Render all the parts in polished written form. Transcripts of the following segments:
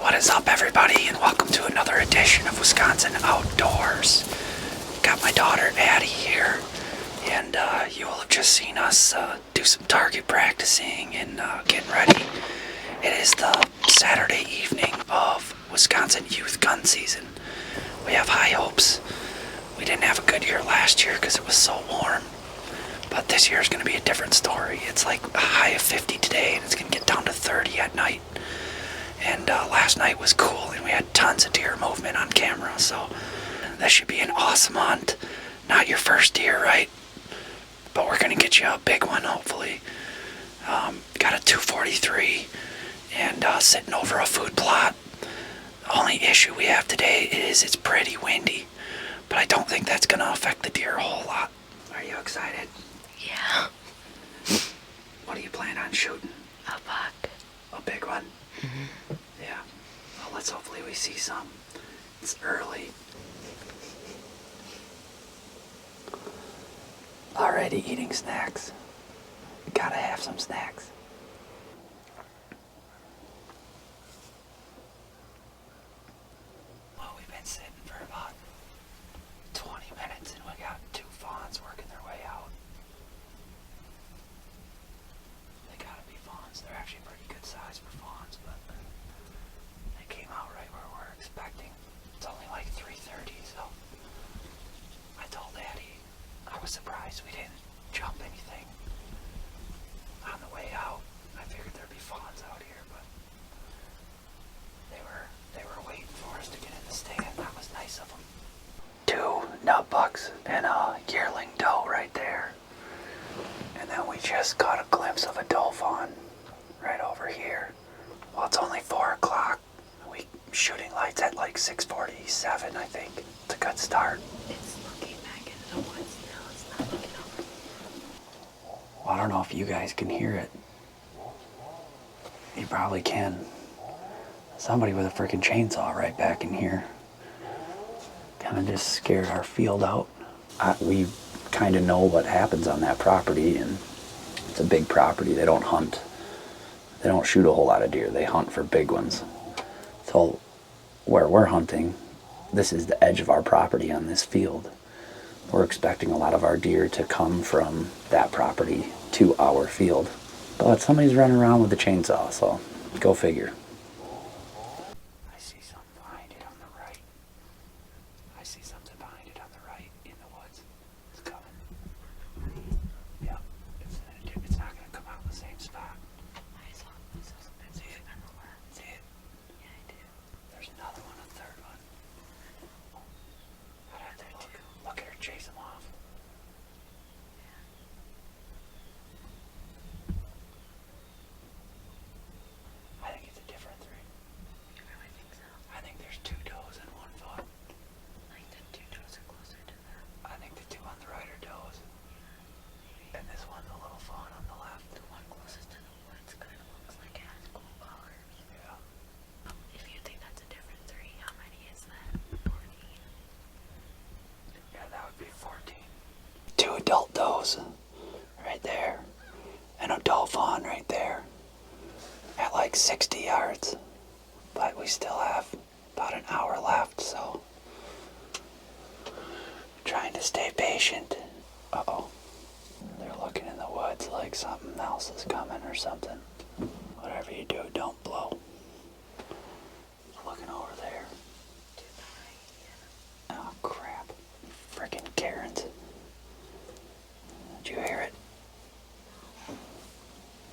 What is up, everybody, and welcome to another edition of Wisconsin Outdoors. Got my daughter Addie here, and you will have just seen us do some target practicing and getting ready. It is the Saturday evening of Wisconsin youth gun season. We have high hopes. We didn't have a good year last year because it was so warm, but this year is going to be a different story. It's like a high of 50 today, and it's going to get down to 30 at night. And last night was cool, and we had tons of deer movement on camera, so this should be an awesome hunt. Not your first deer, right? But we're going to get you a big one, hopefully. Got a 243 and sitting over a food plot. The only issue we have today is it's pretty windy, but I don't think that's going to affect the deer a whole lot. Are you excited? Yeah. What do you plan on shooting? A buck. A big one? Mm-hmm. Yeah. Well, let's hopefully we see some. It's early. Already eating snacks. Gotta have some snacks. Well, we've been sitting for about 20 minutes and we got two fawns working their way out. They gotta be fawns. They're actually pretty good size for fawns, but they came out right where we're expecting. It's only like 3:30, so I told Addie I was surprised we didn't jump anything on the way out. I figured there'd be fawns out here, but they were waiting for us to get in the stand. That was nice of them. Two nut bucks and a yearling doe right there. And then we just got a glimpse of a doe fawn right over here. Well, it's only 4 o'clock. We shooting lights at like 6:47, I think. It's a good start. It's looking back into the woods now. It's not looking over. Well, I don't know if you guys can hear it. You probably can. Somebody with a freaking chainsaw right back in here. Kind of just scared our field out. We kind of know what happens on that property, and it's a big property. They don't hunt. They don't shoot a whole lot of deer. They hunt for big ones. So where we're hunting, this is the edge of our property on this field. We're expecting a lot of our deer to come from that property to our field. But somebody's running around with a chainsaw, so go figure. I see something behind it on the right. I see something behind it on the right in the woods. It's coming. Yeah. It's not going to come out in the same spot. I saw something. See it? See it? Yeah, I did. There's another one, a third one. I'd have to look at her chase him off. I think it's a different three. You really think so? I think there's two does and one fawn. Like the two does are closer to them. I think the two on the right are does. And this one's a little fawn on the left. The one closest to the woods kind of looks like it has cool colors. Yeah. If you think that's a different three, how many is that? 14. Yeah, that would be 14. Two adult does right there. And a doe fawn right there. At like 60 yards. But we still have about an hour left, so trying to stay patient. Uh-oh. They're looking in the woods like something else is coming or something. Whatever you do, don't blow. Looking over there. To the right, yeah. Oh, crap. Frickin' Karens. Did you hear it?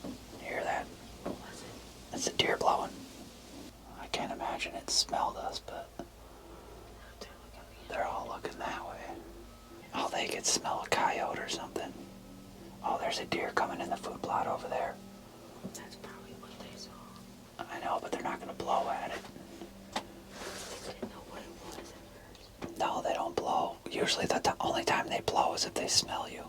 You hear that? What was it? It's a deer blowing. I can't imagine it smelled us, but They're looking at me. they're all looking that way. Oh, they could smell a coyote or something. Oh, there's a deer coming in the food plot over there. That's probably what they saw. I know, but they're not going to blow at it. They didn't know what it was at first. No, they don't blow. Usually the only time they blow is if they smell you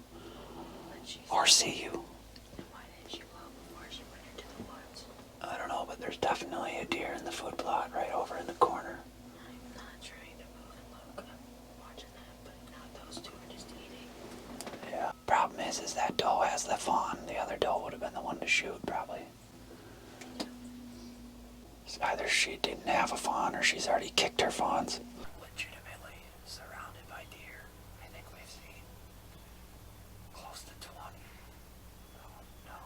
When she or see you. And why didn't she blow before she went into the woods? I don't know, but there's definitely a deer in the food plot right over in the corner. I'm not trying to move and look. I'm watching that, but now those two are just eating. Yeah. Problem is that doe has the fawn. The other doe would have been the one to shoot, probably. There's Either she didn't have a fawn or she's already kicked her fawns. Legitimately surrounded by deer. I think we've seen close to 20. Oh no.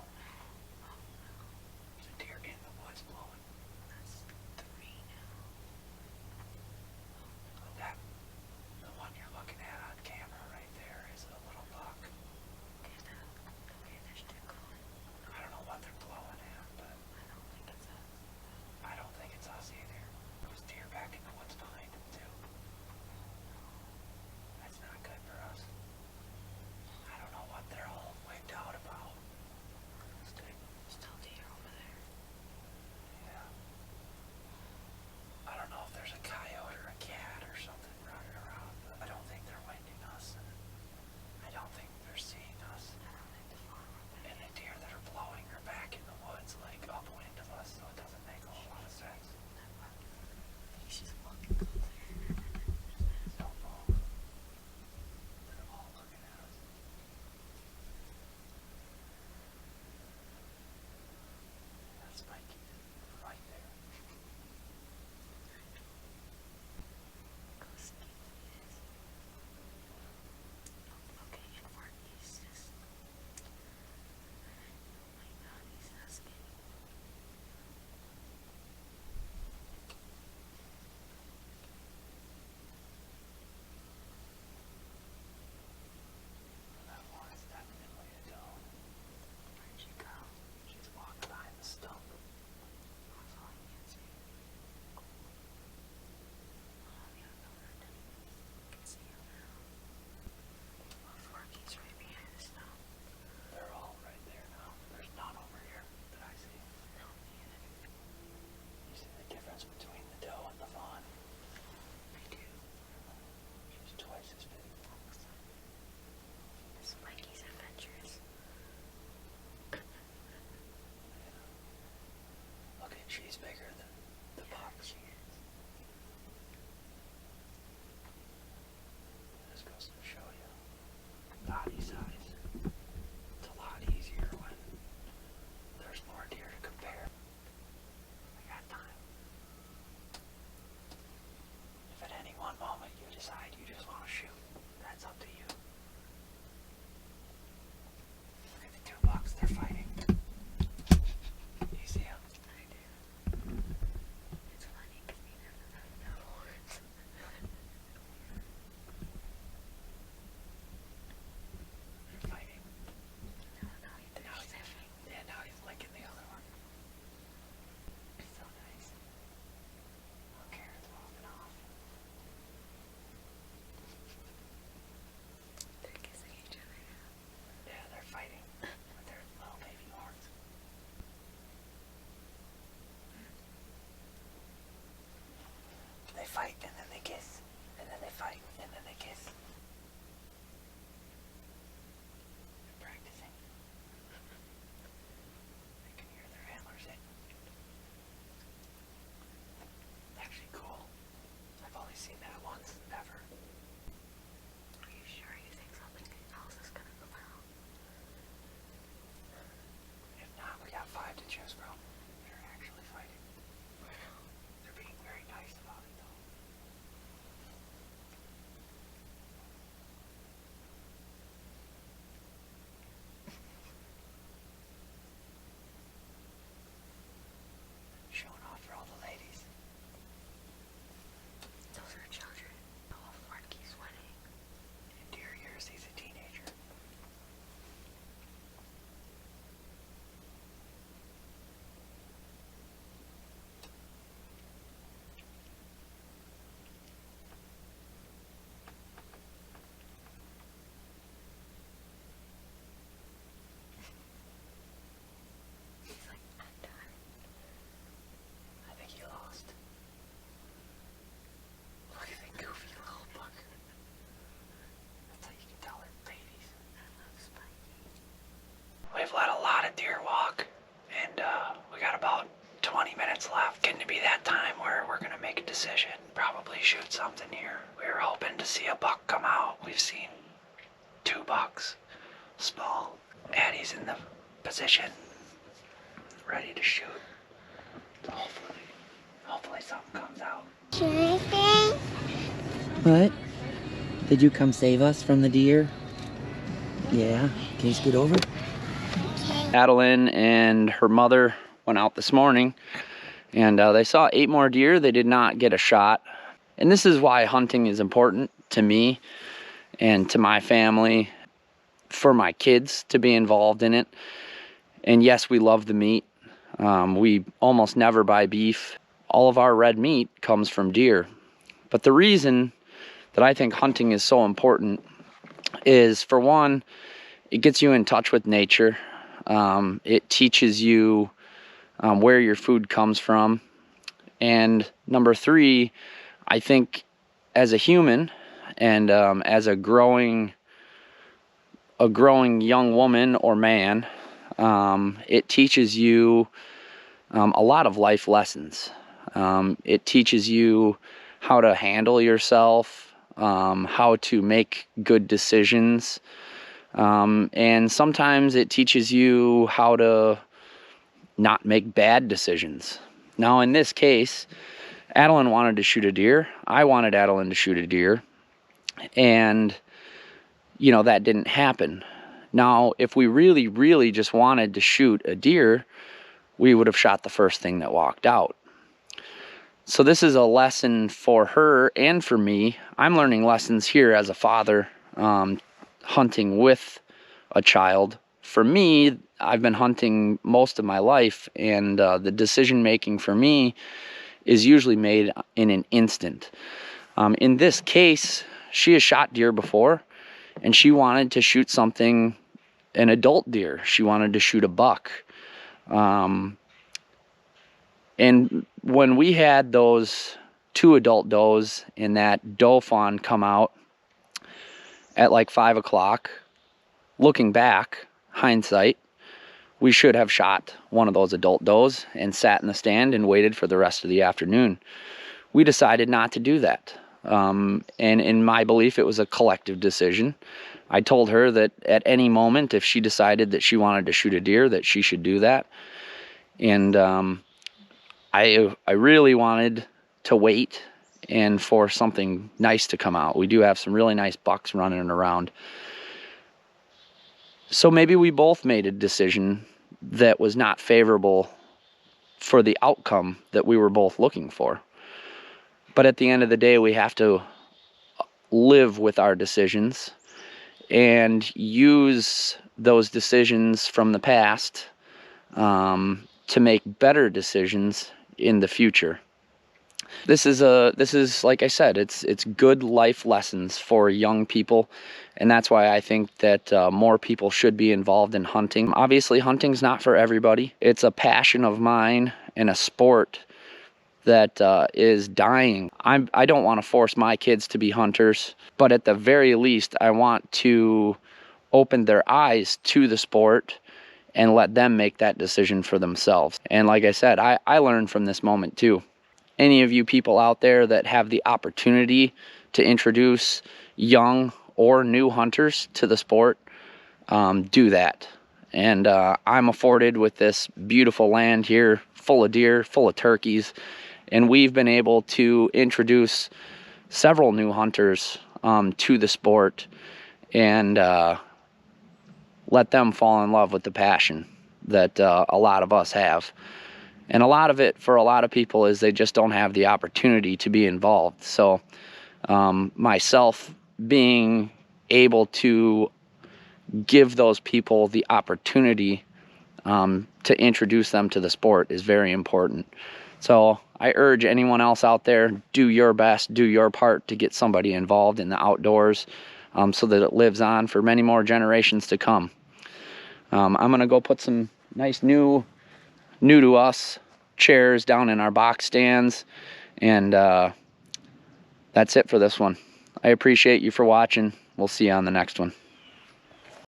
There's a deer in the woods blowing. That's 3 now. That, the one you're looking at on camera right there is a little buck. Okay, they're still going. I don't know what they're blowing at, but I don't think it's us. I don't think it's us either. There was deer back in the woods behind him too. That's not good for us. I don't know what they're all wigged out about. Still deer over there. Yeah. I don't know if there's a coyote or a cat or something running around, but I don't think they're winding us. And I don't think they're seeing us. I don't think the farm went back. And the deer that are blowing are back in the woods, like upwind of us, so it doesn't make a whole lot of sense. He's just walking up there. Don't move. They're all looking at us. That's Mikey right there. Go see what he is. Okay, and Marky's just. Oh my god, he's so skinny. That one is definitely a doe. Where'd you go? She's walking behind the stump. That's all I can see. Oh, the other one. I can see him now. Oh, Forky's right behind the stump. They're all right there now. There's none over here that I see. No, man. You see the difference between the doe and the fawn? I do. She's twice as big. This Mikey's adventures. Look at she's bigger than the buck. She is. This goes to show you body size. It's a lot easier when there's more deer to compare. I got time. If at any one moment you decide you just want to shoot, that's up to you. Look at the two bucks, they're fighting. You see them? I do. It's funny because neither of them have no horns. They're fighting. No, they're Now he's, sniffing. yeah, now he's licking the other one. So nice. Oh, Karen's walking off. They're kissing each other now. Yeah, they're fighting with their little baby horns. They fight and then they kiss, and then they fight and then they kiss. They're practicing. I can hear their antlers hitting. Actually cool. I've only seen that once, ever. Are you sure you think something else is gonna come out? If not, we got 5 to choose from. They're actually fighting. They're being very nice about it, though. Showing off for all the ladies. Those are children. Oh, Forky's wedding. In deer years, he's a teenager. He's like, I'm done. I think he lost. Look at that goofy little buck. That's how you can tell they're babies. I love Spikey. We've let a lot of deer walk, and we got about 20 minutes left. Getting to be that time where we're gonna make a decision. Probably shoot something here. We were hoping to see a buck come out. We've seen 2 bucks. Small. Addie's in the position, ready to shoot. Hopefully. Hopefully something comes out. Anything? What? Did you come save us from the deer? Yeah. Can you scoot over? Adeline and her mother went out this morning, and they saw 8 more deer. They did not get a shot. And this is why hunting is important to me and to my family, for my kids to be involved in it. And yes, we love the meat. We almost never buy beef. All of our red meat comes from deer. But the reason that I think hunting is so important is, for one, it gets you in touch with nature. It teaches you where your food comes from. And number 3, I think as a human and as a growing young woman or man, it teaches you a lot of life lessons. It teaches you how to handle yourself, how to make good decisions, and sometimes it teaches you how to not make bad decisions. Now, in this case, Adeline wanted to shoot a deer. I wanted Adeline to shoot a deer. And, you know, that didn't happen. Now, if we really, really just wanted to shoot a deer, we would have shot the first thing that walked out. So this is a lesson for her and for me. I'm learning lessons here as a father, hunting with a child. For me, I've been hunting most of my life, and the decision making for me is usually made in an instant. In this case, she has shot deer before, and she wanted to shoot something, an adult deer. She wanted to shoot a buck. And when we had those 2 adult does and that doe fawn come out at like 5 o'clock, looking back, hindsight, we should have shot one of those adult does and sat in the stand and waited for the rest of the afternoon. We decided not to do that. And in my belief, it was a collective decision. I told her that at any moment, if she decided that she wanted to shoot a deer, that she should do that. And I really wanted to wait and for something nice to come out. We do have some really nice bucks running around. So maybe we both made a decision that was not favorable for the outcome that we were both looking for. But at the end of the day, we have to live with our decisions and use those decisions from the past to make better decisions in the future. This is like I said, it's good life lessons for young people, and that's why I think that more people should be involved in hunting. Obviously, hunting's not for everybody. It's a passion of mine and a sport that is dying. I don't want to force my kids to be hunters, but at the very least, I want to open their eyes to the sport and let them make that decision for themselves. And like I said, I learned from this moment too. Any of you people out there that have the opportunity to introduce young or new hunters to the sport, do that. And I'm afforded with this beautiful land here, full of deer, full of turkeys, and we've been able to introduce several new hunters to the sport and let them fall in love with the passion that a lot of us have. And a lot of it for a lot of people is they just don't have the opportunity to be involved. So myself being able to give those people the opportunity to introduce them to the sport is very important. So I urge anyone else out there, do your best, do your part to get somebody involved in the outdoors so that it lives on for many more generations to come. I'm going to go put some nice new to us chairs down in our box stands, and that's it for this one. I appreciate you for watching. We'll see you on the next one.